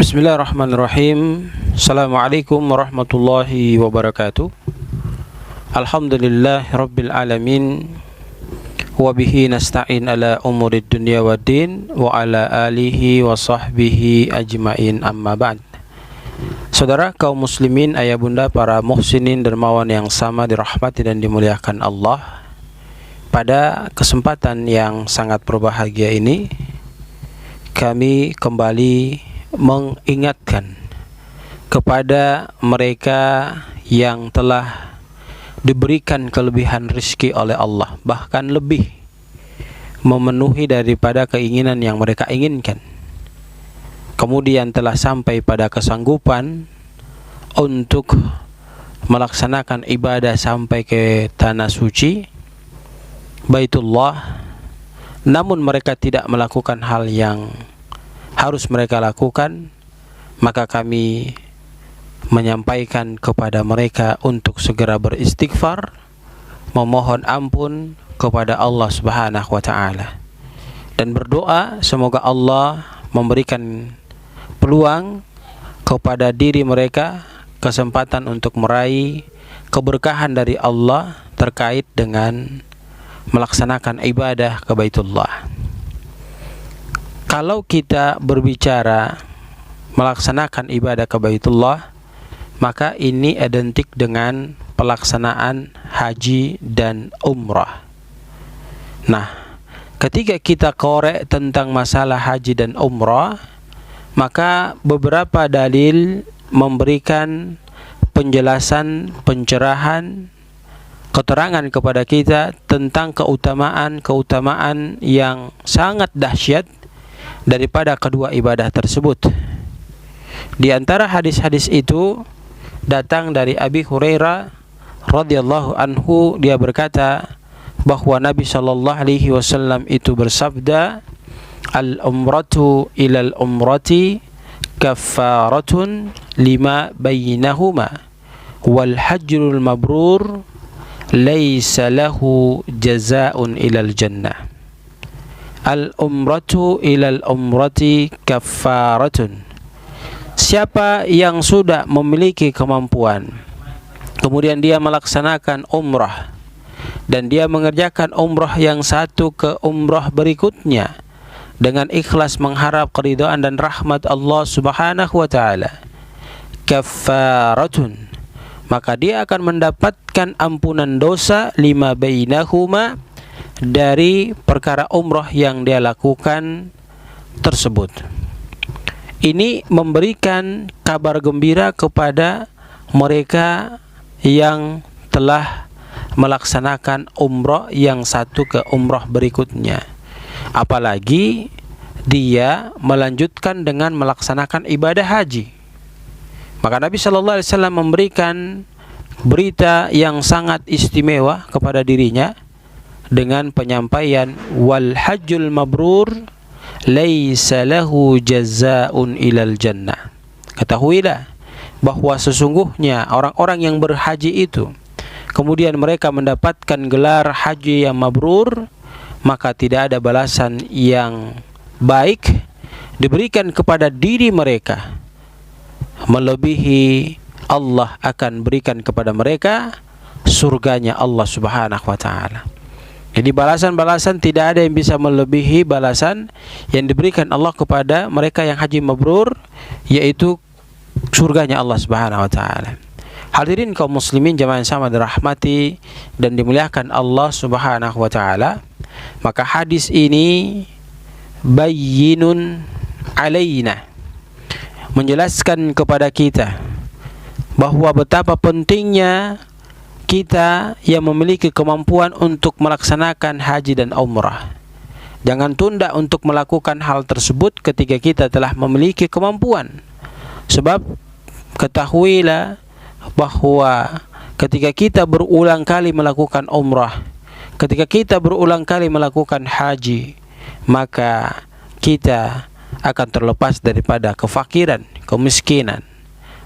Bismillahirrahmanirrahim. Assalamualaikum warahmatullahi wabarakatuh. Alhamdulillah Rabbil alamin. Wa bihi nasta'in ala umurid dunya waddin. Wa ala alihi wa sahbihi ajmain, amma ba'd. Saudara kaum muslimin, ayah bunda, para muhsinin dermawan yang sama dirahmati dan dimuliakan Allah, pada kesempatan yang sangat berbahagia ini kami kembali mengingatkan kepada mereka yang telah diberikan kelebihan rezeki oleh Allah, bahkan lebih memenuhi daripada keinginan yang mereka inginkan, kemudian telah sampai pada kesanggupan untuk melaksanakan ibadah sampai ke tanah suci Baitullah, namun mereka tidak melakukan hal yang harus mereka lakukan, maka kami menyampaikan kepada mereka untuk segera beristighfar, memohon ampun kepada Allah Subhanahu wa taala, dan berdoa semoga Allah memberikan peluang kepada diri mereka, kesempatan untuk meraih keberkahan dari Allah terkait dengan melaksanakan ibadah ke Baitullah. Kalau kita berbicara melaksanakan ibadah ke Baitullah, maka ini identik dengan pelaksanaan haji dan umrah. Nah, ketika kita korek tentang masalah haji dan umrah, maka beberapa dalil memberikan penjelasan, pencerahan, keterangan kepada kita tentang keutamaan yang sangat dahsyat daripada kedua ibadah tersebut. Di antara hadis-hadis itu datang dari Abi Hurairah radhiyallahu anhu, dia berkata bahwa Nabi sallallahu alaihi wasallam itu bersabda, al-umratu ilal umrati kaffaratun lima bainahuma wal hajjul mabrur laisa lahu jazaa'un ilal jannah. Al-umratu ilal umrati kaffaratun. Siapa yang sudah memiliki kemampuan, kemudian dia melaksanakan umrah, dan dia mengerjakan umrah yang satu ke umrah berikutnya dengan ikhlas mengharap keridhaan dan rahmat Allah Subhanahu wa taala, kaffaratun, maka dia akan mendapatkan ampunan dosa lima bainahuma, dari perkara umrah yang dia lakukan tersebut. Ini memberikan kabar gembira kepada mereka yang telah melaksanakan umrah yang satu ke umrah berikutnya, apalagi dia melanjutkan dengan melaksanakan ibadah haji. Maka Nabi sallallahu alaihi wasallam memberikan berita yang sangat istimewa kepada dirinya dengan penyampaian wal hajjul mabrur laisa lahu jazaa'un ilal jannah. Ketahuilah bahwa sesungguhnya orang-orang yang berhaji itu kemudian mereka mendapatkan gelar haji yang mabrur, maka tidak ada balasan yang baik diberikan kepada diri mereka melebihi Allah akan berikan kepada mereka surganya Allah Subhanahu wa taala. Jadi balasan-balasan tidak ada yang bisa melebihi balasan yang diberikan Allah kepada mereka yang haji mabrur, yaitu surganya Allah Subhanahu wa taala. Hadirin kaum muslimin jamaah yang sama dirahmati dan dimuliakan Allah Subhanahu wa taala, maka hadis ini bayyinun alaina, menjelaskan kepada kita bahwa betapa pentingnya kita yang memiliki kemampuan untuk melaksanakan haji dan umrah. Jangan tunda untuk melakukan hal tersebut ketika kita telah memiliki kemampuan. Sebab ketahuilah bahwa ketika kita berulang kali melakukan umrah, ketika kita berulang kali melakukan haji, maka kita akan terlepas daripada kefakiran, kemiskinan.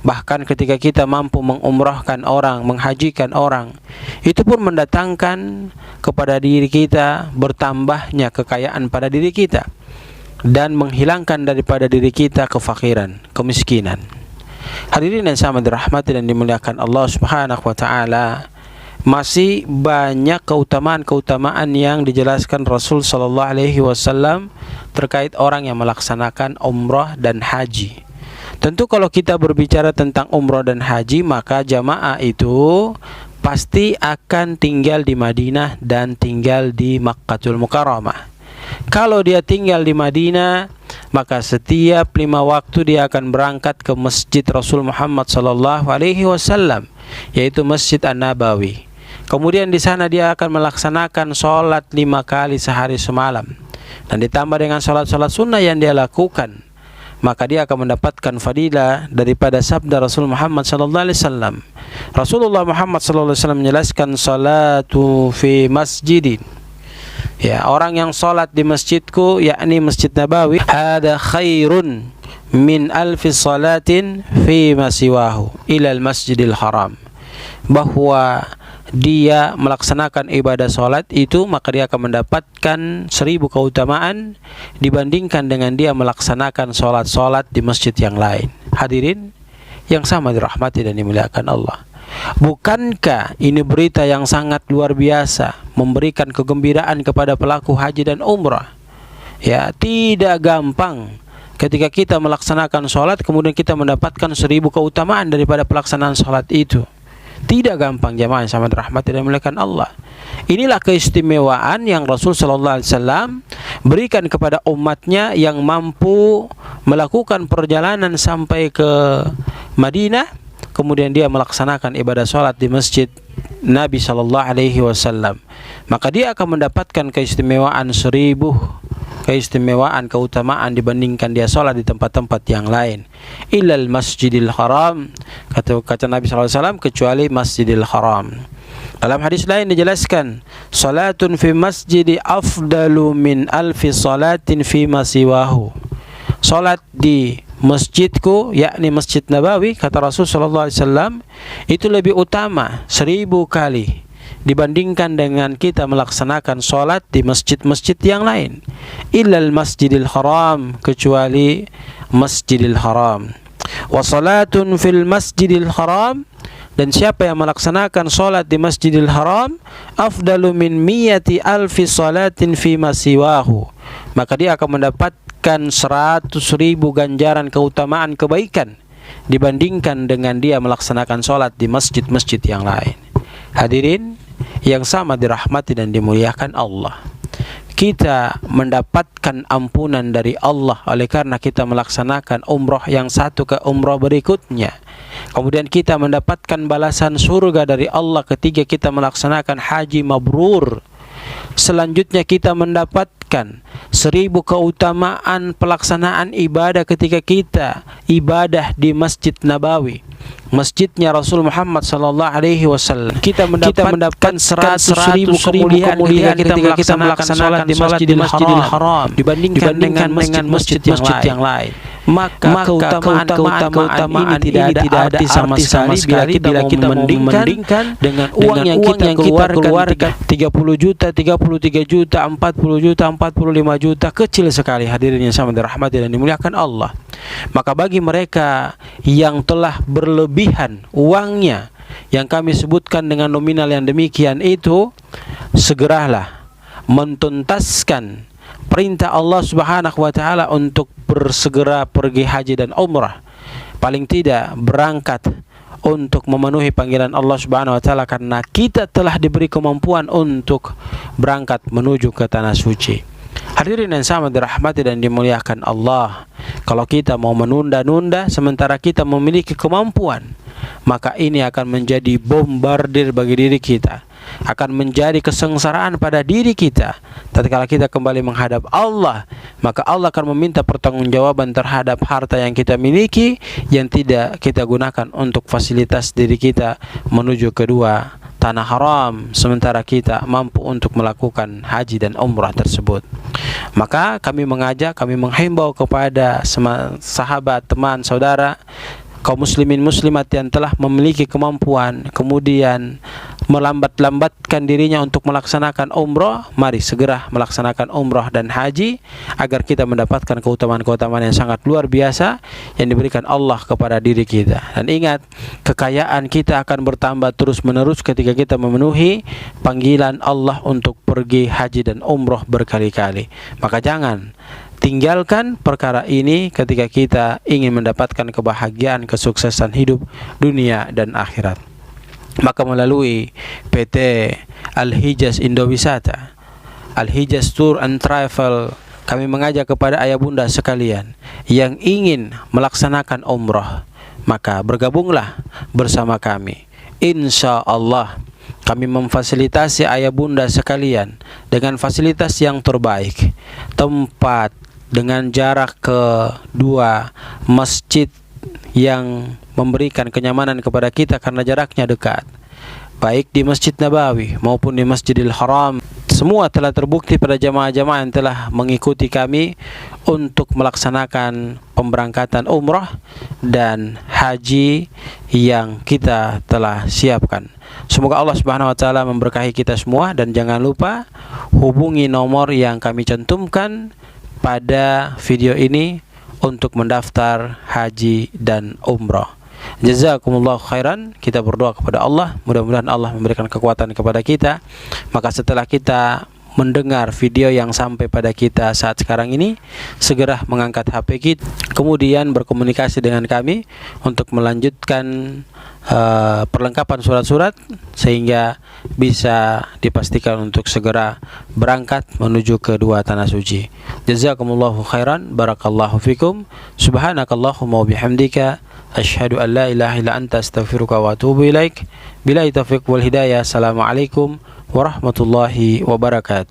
Bahkan ketika kita mampu mengumrahkan orang, menghajikan orang, itu pun mendatangkan kepada diri kita bertambahnya kekayaan pada diri kita. dan menghilangkan daripada diri kita kefakiran, kemiskinan. Hadirin yang sama dirahmati dan dimuliakan Allah Subhanahu wa taala, masih banyak keutamaan-keutamaan yang dijelaskan Rasul sallallahu alaihi wasallam terkait orang yang melaksanakan umrah dan haji. Tentu kalau kita berbicara tentang umrah dan haji, maka jamaah itu pasti akan tinggal di Madinah dan tinggal di Makkahul Mukarramah. Kalau dia tinggal di Madinah, maka setiap 5 waktu dia akan berangkat ke Masjid Rasul Muhammad sallallahu alaihi wasallam, yaitu Masjid An-Nabawi. Kemudian di sana dia akan melaksanakan sholat 5 kali sehari semalam, dan ditambah dengan sholat-sholat sunnah yang dia lakukan, maka dia akan mendapatkan fadilah daripada sabda Rasul Muhammad sallallahu alaihi wasallam. Rasulullah Muhammad sallallahu alaihi wasallam menjelaskan, salatu fi masjidin, ya, orang yang salat di masjidku, yakni Masjid Nabawi, ada khairun min alfi salatin fi ma siwahu ilal masjidil haram. Bahwa dia melaksanakan ibadah salat itu, maka dia akan mendapatkan 1000 keutamaan dibandingkan dengan dia melaksanakan salat-salat di masjid yang lain. Hadirin yang sama dirahmati dan dimuliakan Allah, bukankah ini berita yang sangat luar biasa, memberikan kegembiraan kepada pelaku haji dan umrah? Ya, tidak gampang ketika kita melaksanakan sholat kemudian kita mendapatkan 1000 keutamaan daripada pelaksanaan sholat itu. Tidak gampang jamaah yang sama dirahmati dan dimuliakan Allah. Inilah keistimewaan yang Rasul sallallahu alaihi wasallam berikan kepada umatnya yang mampu melakukan perjalanan sampai ke Madinah, kemudian dia melaksanakan ibadah sholat di masjid Nabi sallallahu alaihi wasallam, maka dia akan mendapatkan keistimewaan 1000 keistimewaan, keutamaan dibandingkan dia sholat di tempat-tempat yang lain. Ilal masjidil haram, kata Nabi sallallahu alaihi wasallam, kecuali Masjidil Haram. Dalam hadis lain dijelaskan, salatun fi masjidi afdalu min alfi salatin fi ma siwahu. Salat di masjidku, yakni Masjid Nabawi, kata Rasul sallallahu alaihi wasallam, itu lebih utama 1000 kali dibandingkan dengan kita melaksanakan salat di masjid-masjid yang lain. Illal Masjidil Haram, kecuali Masjidil Haram. Wa salatun fil Masjidil Haram, dan siapa yang melaksanakan salat di Masjidil Haram, afdalu min miyati alfi salatin fi ma siwahu, maka dia akan mendapatkan 100.000 ganjaran keutamaan kebaikan dibandingkan dengan dia melaksanakan salat di masjid-masjid yang lain. Hadirin yang sama dirahmati dan dimuliakan Allah, kita mendapatkan ampunan dari Allah oleh karena kita melaksanakan umrah yang satu ke umrah berikutnya. Kemudian kita mendapatkan balasan surga dari Allah ketika kita melaksanakan haji mabrur. Selanjutnya kita mendapatkan 1000 keutamaan pelaksanaan ibadah ketika kita ibadah di Masjid Nabawi, masjidnya Rasul Muhammad sallallahu alaihi wasallam. Kita mendapatkan 100.000 kemuliaan ketika kita melaksanakan salat di Masjidil Haram dibandingkan dengan masjid yang lain. Maka keutamaan ini tidak ada arti sama sekali bila kita membandingkan dengan uang yang kita keluarkan 30 juta, 33 juta, 40 juta, 45 juta, kecil sekali. Hadirin yang sama dirahmati dan dimuliakan Allah. Maka bagi mereka yang telah berlebihan uangnya, yang kami sebutkan dengan nominal yang demikian itu, segeralah mentuntaskan perintah Allah Subhanahu wa taala untuk bersegera pergi haji dan umrah. Paling tidak berangkat untuk memenuhi panggilan Allah Subhanahu wa taala, karena kita telah diberi kemampuan untuk berangkat menuju ke tanah suci. Hadirin yang sama dirahmati dan dimuliakan Allah, kalau kita mau menunda-nunda sementara kita memiliki kemampuan, maka ini akan menjadi bombardir bagi diri kita, akan menjadi kesengsaraan pada diri kita. Tatkala kita kembali menghadap Allah, maka Allah akan meminta pertanggungjawaban terhadap harta yang kita miliki yang tidak kita gunakan untuk fasilitas diri kita menuju kedua tanah haram, sementara kita mampu untuk melakukan haji dan umrah tersebut. Maka kami mengajak, kami menghimbau kepada sahabat, teman, saudara, kaum muslimin muslimat yang telah memiliki kemampuan kemudian melambat-lambatkan dirinya untuk melaksanakan umrah, mari segera melaksanakan umrah dan haji agar kita mendapatkan keutamaan-keutamaan yang sangat luar biasa yang diberikan Allah kepada diri kita. Dan ingat, kekayaan kita akan bertambah terus-menerus ketika kita memenuhi panggilan Allah untuk pergi haji dan umrah berkali-kali. Maka jangan tinggalkan perkara ini ketika kita ingin mendapatkan kebahagiaan, kesuksesan hidup dunia dan akhirat. Maka melalui PT Al-Hijaz Indowisata, Al-Hijaz Tour and Travel, kami mengajak kepada ayah bunda sekalian yang ingin melaksanakan umrah, maka bergabunglah bersama kami. Insya Allah kami memfasilitasi ayah bunda sekalian dengan fasilitas yang terbaik, tempat dengan jarak ke 2 masjid yang memberikan kenyamanan kepada kita karena jaraknya dekat, baik di Masjid Nabawi maupun di Masjidil Haram. Semua telah terbukti pada jamaah-jamaah yang telah mengikuti kami untuk melaksanakan pemberangkatan umrah dan haji yang kita telah siapkan. Semoga Allah Subhanahu wa taala memberkahi kita semua, dan jangan lupa hubungi nomor yang kami cantumkan pada video ini untuk mendaftar haji dan umrah. Jazakumullah khairan. Kita berdoa kepada Allah, mudah-mudahan Allah memberikan kekuatan kepada kita. Maka setelah kita mendengar video yang sampai pada kita saat sekarang ini, segera mengangkat HP kita, kemudian berkomunikasi dengan kami untuk melanjutkan perlengkapan surat-surat sehingga bisa dipastikan untuk segera berangkat menuju ke 2 tanah suci. Jazakumullahu khairan, barakallahu fikum, subhanakallahumma wa bihamdika, asyhadu an la ilaha illa anta, astaghfiruka wa atubu ilaik. Billahi taufiq wal hidayah. Assalamualaikum warahmatullahi wabarakatuh.